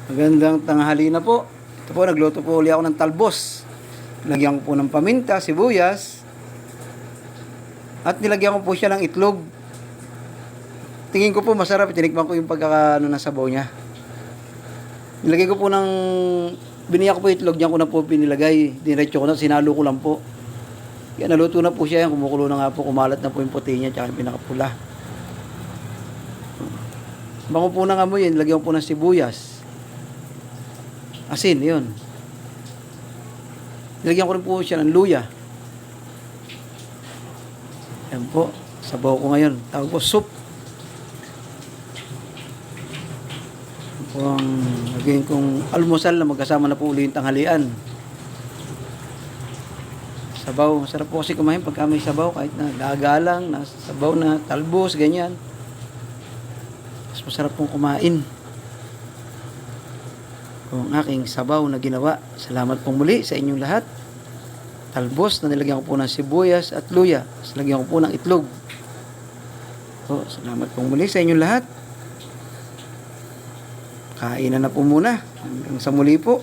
Magandang tanghali na po. Ito po, nagluto po uli ako ng talbos. Nilagyan ko po ng paminta, sibuyas, at nilagyan ko po siya ng itlog. Tingin ko po masarap. Tinikman ko yung pagkakaano ng sabaw niya. Nilagay ko po ng... Biniyak ko po itlog, diyan ko na po pinilagay. Diretso ko na, sinalo ko lang po. Yan, naluto na po siya. Kumukulo na nga po, kumalat na po yung puti niya, tsaka yung pinakapula. Bango po ng amoy yun, lagyan ko po ng sibuyas. Asin, yun. Nilagyan ko rin po siya ng luya. Yan po, sabaw ko ngayon. Tawag po, soup. Yan po ang naging kong almusal na magkasama na po uli yung tanghalian. Sabaw, masarap po kasi kumain pagka may sabaw, kahit na gagalang, na sabaw na, talbos, ganyan. Mas masarap pong kumain. Ang aking sabaw na ginawa. Salamat pong muli sa inyong lahat. Talbos na nilagyan ko po ng sibuyas at luya. Nilagyan ko po ng itlog. Salamat pong muli sa inyong lahat. Kainan na po muna. Hanggang sa muli po.